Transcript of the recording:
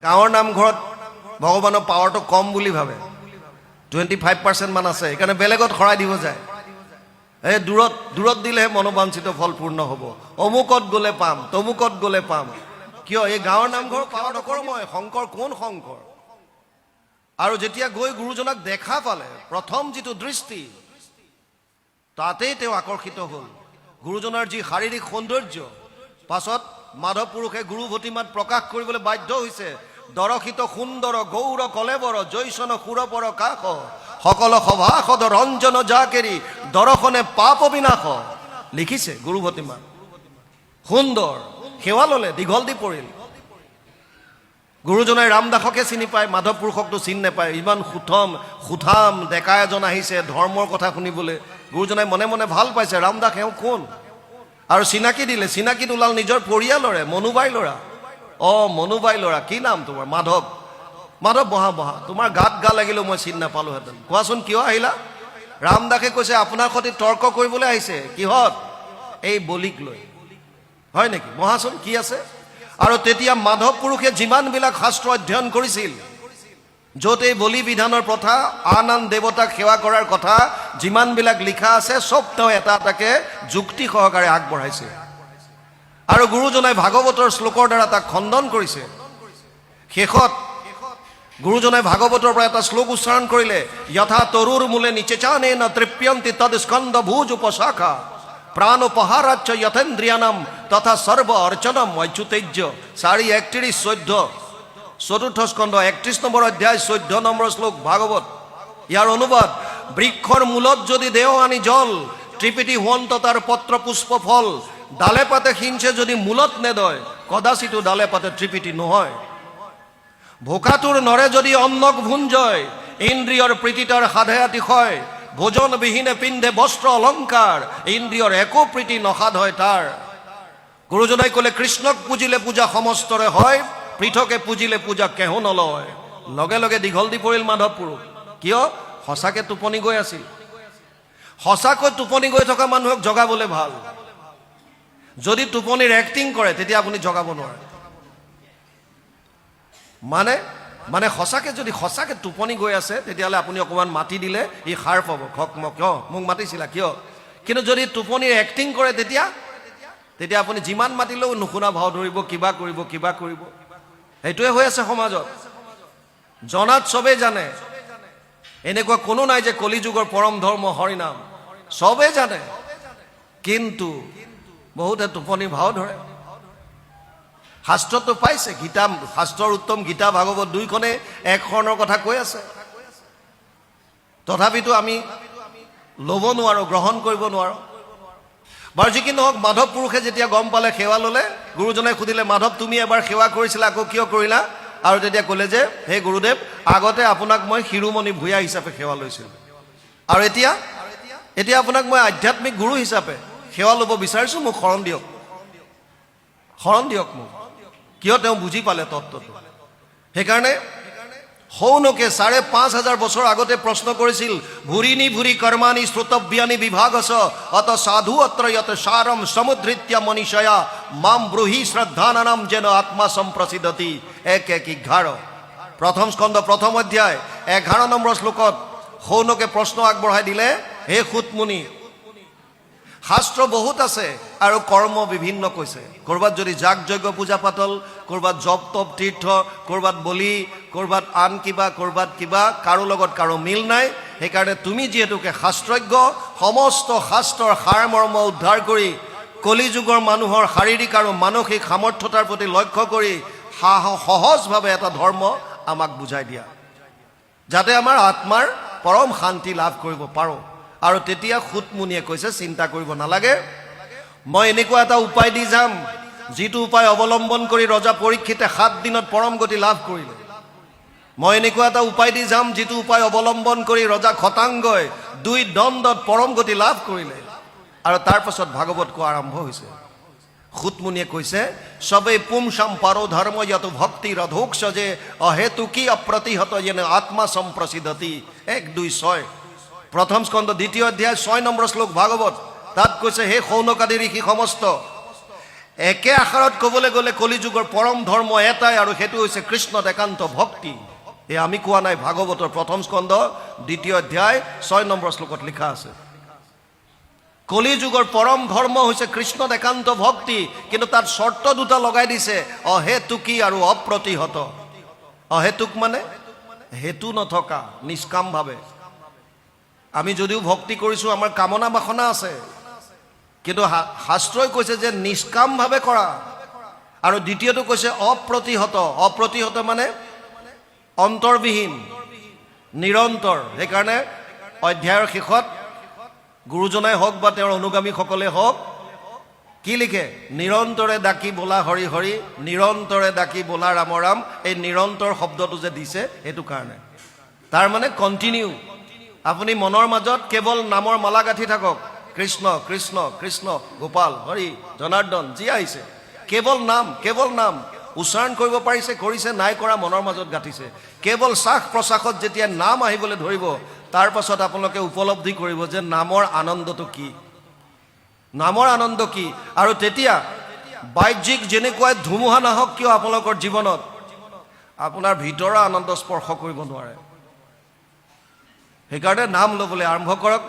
গাঁৱৰ নামঘৰত ভগৱানৰ পাৱাৰটো কম বুলি ভাবে 25% মান আছে সেইকাৰণে বেলেগত খৰাই দিব যায় এই দূৰত দূৰত দিলেহে মনোবাঞ্ছিত ফল পূৰ্ণ হ'ব অমুকত গ'লে পাম তমুকত গ'লে পাম কিয় এই গাঁৱৰ নামঘৰ পাৱাৰ নকৰো মই শংকৰ কোন শংকৰ আৰু যেতিয়া গৈ গুৰুজনাক দেখা পালে প্ৰথম যিটো দৃষ্টি তাতেই তেওঁ আকৰ্ষিত হ'ল গুৰুজনাৰ যি শাৰীৰিক সৌন্দৰ্য পাছত মাধৱ পুৰুষে গুৰু ভতিমাত প্ৰকাশ কৰিবলৈ বাধ্য হৈছে দৰখিত সুন্দৰ গৌৰ কলেবৰ জৈসন সুৰপৰ কাষ সকল সভাসদ ৰঞ্জন জাকেৰি দৰ্শনে পাপ বিনাশ লিখিছে গুৰু ভতিমা সুন্দৰ সেৱা ললে দীঘল দি পৰিল গুৰুজনাই ৰামদাসকে চিনি পায় মাধৱ পুৰুষকতো চিনি নাপায় ইমান সুঠাম ডেকা এজন আহিছে ধৰ্মৰ কথা শুনিবলৈ গুৰুজনাই মনে মনে ভাল পাইছে ৰামদাস এওঁ কোন আৰু চিনাকি দিলে চিনাকিত ওলাল নিজৰ পৰিয়ালৰে মনুবাই ল'ৰা মনুবাই ল'ৰা কি নাম তোমাৰ মাধৱ মাধৱ বহা বহা তোমাৰ গাত গা লাগিলেও মই চিনি নাপালোহেঁতেন কোৱাচোন কিয় আহিলা ৰামদাসে কৈছে আপোনাৰ সৈতে তৰ্ক কৰিবলৈ আহিছে কিহত এই বলিক লৈ হয় নেকি মহাচোন কি আছে আৰু তেতিয়া মাধৱ পুৰুষে যিমানবিলাক শাস্ত্ৰ অধ্যয়ন কৰিছিল য'ত এই বলি বিধানৰ প্ৰথা আন দেৱতাক সেৱা কৰাৰ কথা যিমানবিলাক লিখা আছে চব তেওঁ এটা এটাকে যুক্তি সহকাৰে আগবঢ়াইছে আৰু গুৰুজনাই ভাগৱতৰ শ্লোকৰ দ্বাৰা তাক খণ্ডন কৰিছে শেষত গুৰুজনাই ভাগৱতৰ পৰা এটা শ্লোক উচ্চাৰণ কৰিলে যথা তৰুৰ মূলে নিচেচানে ন তৃপ্যন্তি তদ স্কন্দ ভুজ উপশাখা প্ৰাণোপহাৰাচ্চ যথেন্দ্ৰিয়ানাম তথা সৰ্ব অৰ্চনম অচ্যুতেজ্য 4:31-14 চতুৰ্থ স্কন্ধ 31 নম্বৰ অধ্যায় 14 নম্বৰ শ্লোক ভাগৱত ইয়াৰ অনুবাদ বৃক্ষৰ মূলত যদি দেও আনি জল ত্ৰিপিটি হোৱন্ত তাৰ পত্ৰ পুষ্প ফল ডালে পাতে সিঞ্চে যদি মূলত নেদয় কদাচিতো ডালে পাতে ত্ৰিপিটি নহয় ভোকাতুৰ নৰে যদি অন্নক ভুঞ্জয় ইন্দ্ৰিয়ৰ প্ৰীতিতাৰ সাধে অতিশয় ভোজন বিহীনে পিন্ধে বস্ত্ৰ অলংকাৰ ইন্দ্ৰিয়ৰ একো প্ৰীতি নসাধ হয় তাৰ গুৰুজনাই ক'লে কৃষ্ণক পুজিলে পূজা সমস্তৰে হয় পৃথকে পুজিলে পূজা কেহো নলয় লগে লগে দীঘল দি পৰিল মাধৱ পুৰুষ কিয় সঁচাকে টোপনি গৈ আছিল সঁচাকৈ টোপনি গৈ থকা মানুহক জগাবলৈ ভাল যদি টোপনিৰ এক্টিং কৰে তেতিয়া আপুনি জগাব নোৱাৰে মানে সঁচাকে যদি সঁচাকে টোপনি গৈ আছে তেতিয়াহ'লে আপুনি অকণমান মাতি দিলে ই সাৰ পাব খক মোক কিয় মোক মাতিছিলা কিয় কিন্তু যদি টোপনিৰ এক্টিং কৰে তেতিয়া আপুনি যিমান মাতিলেও নুশুনা ভাও ধৰিব কিবা কৰিব সেইটোৱে হৈ আছে সমাজত জনাত চবেই জানে এনেকুৱা কোনো নাই যে কলিযুগৰ পৰম ধৰ্ম হৰিনাম চবেই জানে কিন্তু বহুতে টোপনি ভাও ধৰে শাস্ত্ৰটো পাইছে গীতা শাস্ত্ৰৰ উত্তম গীতা ভাগৱত দুইখনে এক শৰণৰ কথা কৈ আছে তথাপিতো আমি ল'ব নোৱাৰো গ্ৰহণ কৰিব নোৱাৰো বাৰু যি কি নহওক মাধৱ পুৰুষে যেতিয়া গম পালে সেৱা ল'লে গুৰুজনাই সুধিলে মাধৱ তুমি এবাৰ সেৱা কৰিছিলা আকৌ কিয় কৰিলা আৰু তেতিয়া ক'লে যে হে গুৰুদেৱ আগতে আপোনাক মই শিৰোমণি ভূঞা হিচাপে সেৱা লৈছিলোঁ আৰু এতিয়া আপোনাক মই আধ্যাত্মিক গুৰু হিচাপে সেৱা ল'ব বিচাৰিছোঁ মোক শৰণ দিয়ক মোক কিয় তেওঁ বুজি পালে তত্ত্বটো সেইকাৰণে সৌনকে 5,500 বছৰ আগতে প্ৰশ্ন কৰিছিল ভুৰি কৰ্মাণি শ্ৰুতব্যানি বিভাগস অত সাধু অত্ৰ যত সাৰম সমুদ্ৰিত্য মনীষয়া মাম ব্ৰূহি শ্ৰদ্ধানানাম যেন আত্মা সম্প্ৰসিদ্ধতি 1:11 প্ৰথম স্কন্ধ প্ৰথম অধ্যায় 11 নম্বৰ শ্লোকত সৌনকে প্ৰশ্ন আগবঢ়াই দিলে হে সুতমুনি শাস্ত্ৰ বহুত আছে আৰু কৰ্ম বিভিন্ন কৈছে কৰবাত যদি যাগ যজ্ঞ পূজা পাতল কৰবাত জপ তপ তীৰ্থ কৰবাত বলি কৰবাত আন কৰবাত কিবা কাৰো লগত কাৰো মিল নাই সেইকাৰণে তুমি যিহেতুকে শাস্ত্ৰজ্ঞ সমস্ত শাস্ত্ৰৰ সাৰ মৰ্ম উদ্ধাৰ কৰি কলিযুগৰ মানুহৰ শাৰীৰিক আৰু মানসিক সামৰ্থ্যতাৰ প্ৰতি লক্ষ্য কৰি সহজভাৱে এটা ধৰ্ম আমাক বুজাই দিয়া যাতে আমাৰ আত্মাৰ পৰম শান্তি লাভ কৰিব পাৰো আৰু তেতিয়া সুতমুনিয়ে কৈছে চিন্তা কৰিব নালাগে মই এনেকুৱা এটা উপায় দি যাম যিটো উপায় অৱলম্বন কৰি ৰজা পৰীক্ষিতে 7 দিনত পৰম গতি লাভ কৰিলে মই এনেকুৱা এটা উপায় দি যাম যিটো উপায় অৱলম্বন কৰি ৰজা খতাংগই 2 দণ্ডত পৰম গতি লাভ কৰিলে আৰু তাৰ পাছত ভাগৱত কোৱা আৰম্ভ হৈছে সুতমুনিয়ে কৈছে সবে পুমসাম পাৰো ধৰ্ম যত ভক্তি ৰধোক্ষ যে অহেতুকি অপ্ৰতিহত যেন আত্মা সম্প্ৰসিদ্ধতি 1:2-6 প্ৰথম স্কন্ধ দ্বিতীয় অধ্যায় 6 নম্বৰ শ্লোক ভাগৱত তাত কৈছে হে সৌনকাদি ঋষি সমস্ত একে আখাৰত ক'বলৈ গ'লে কলিযুগৰ পৰম ধৰ্ম এটাই, আৰু সেইটো হৈছে কৃষ্ণত একান্ত ভক্তি। এই আমি কোৱা নাই, ভাগৱতৰ 1ম স্কন্ধ 2য় অধ্যায় 6 নম্বৰ শ্লোকত লিখা আছে। কলিযুগৰ পৰম ধৰ্ম হৈছে কৃষ্ণত একান্ত ভক্তি, কিন্তু তাত চৰ্ত দুটা লগাই দিছে, অহেতুকী আৰু অপ্ৰতিহত। অহেতুক মানে হেতু নথকা, নিষ্কামভাৱে। আমি যদিও ভক্তি কৰিছোঁ, আমাৰ কামনা বাসনা আছে, কিন্তু শাস্ত্ৰই কৈছে যে নিষ্কামভাৱে কৰা। আৰু দ্বিতীয়টো কৈছে অপ্ৰতিহত। অপ্ৰতিহত মানে অন্তৰবিহীন, নিৰন্তৰ। সেইকাৰণে অধ্যায়ৰ শেষত গুৰুজনাই হওক বা তেওঁৰ অনুগামীসকলে হওক কি লিখে? নিৰন্তৰে ডাকি বোলা হৰি হৰি, নিৰন্তৰে ডাকি বোলা ৰাম ৰাম। এই নিৰন্তৰ শব্দটো যে দিছে সেইটো কাৰণে, তাৰ মানে কণ্টিনিউ। আপুনি মনৰ মাজত কেৱল নামৰ মালা গাঁঠি থাকক, কৃষ্ণ কৃষ্ণ কৃষ্ণ, গোপাল, হৰি, জনাৰ্দন, যি আহিছে কেৱল নাম, কেৱল নাম। উচ্চাৰণ কৰিব পাৰিছে, কৰিছে, নাই কৰা, মনৰ মাজত গাঁঠিছে। কেৱল শ্বাস প্ৰশ্বাসত যেতিয়া নাম আহিবলৈ ধৰিব, তাৰ পাছত আপোনালোকে উপলব্ধি কৰিব যে নামৰ আনন্দটো কি, নামৰ আনন্দ কি। আৰু তেতিয়া বাহ্যিক যেনেকুৱাই ধুমুহা নাহক কিয় আপোনালোকৰ জীৱনত, আপোনাৰ ভিতৰৰ আনন্দ স্পৰ্শ কৰিব নোৱাৰে। সেইকাৰণে নাম ল'বলৈ আৰম্ভ কৰক।